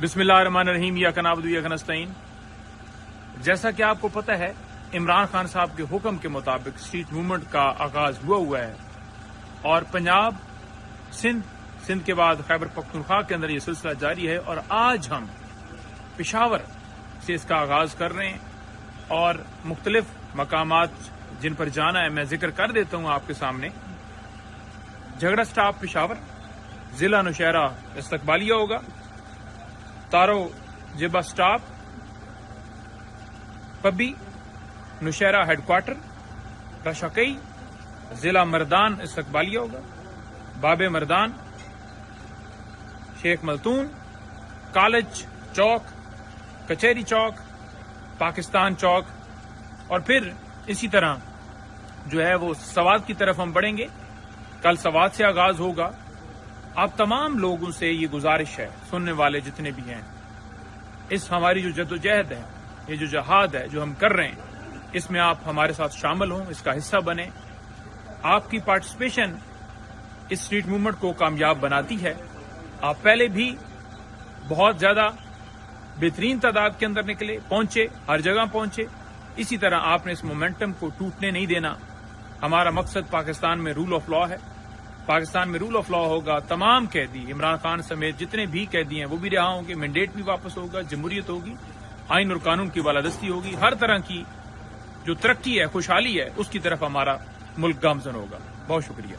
بسم اللہ الرحمن الرحیم ایاک نعبد و ایاک نستعین۔ جیسا کہ آپ کو پتہ ہے، عمران خان صاحب کے حکم کے مطابق اسٹریٹ موومنٹ کا آغاز ہوا ہے اور پنجاب، سندھ کے بعد خیبر پختونخوا کے اندر یہ سلسلہ جاری ہے، اور آج ہم پشاور سے اس کا آغاز کر رہے ہیں اور مختلف مقامات جن پر جانا ہے میں ذکر کر دیتا ہوں آپ کے سامنے۔ جھگڑا سٹاپ پشاور، ضلع نوشہرہ استقبالیہ ہوگا، Taru Jabba stop Pabbi Nowshera headquarter, Rashakai ضلع مردان استقبالیہ ہوگا، باب مردان، شیخ ملتون، کالج چوک، کچہری چوک، پاکستان چوک، اور پھر اسی طرح جو ہے وہ سوات کی طرف ہم بڑھیں گے۔ کل سوات سے آغاز ہوگا۔ آپ تمام لوگوں سے یہ گزارش ہے، سننے والے جتنے بھی ہیں، اس ہماری جو جدوجہد ہے، یہ جو جہاد ہے جو ہم کر رہے ہیں، اس میں آپ ہمارے ساتھ شامل ہوں، اس کا حصہ بنیں۔ آپ کی پارٹیسپیشن اس اسٹریٹ موومنٹ کو کامیاب بناتی ہے۔ آپ پہلے بھی بہت زیادہ بہترین تعداد کے اندر نکلے، پہنچے، ہر جگہ پہنچے، اسی طرح آپ نے اس مومنٹم کو ٹوٹنے نہیں دینا۔ ہمارا مقصد پاکستان میں رول آف لا ہے۔ پاکستان میں رول آف لا ہوگا، تمام قیدی عمران خان سمیت جتنے بھی قیدی ہیں وہ بھی رہا ہوں گے، مینڈیٹ بھی واپس ہوگا، جمہوریت ہوگی، آئین اور قانون کی بالادستی ہوگی، ہر طرح کی جو ترقی ہے، خوشحالی ہے، اس کی طرف ہمارا ملک گامزن ہوگا۔ بہت شکریہ۔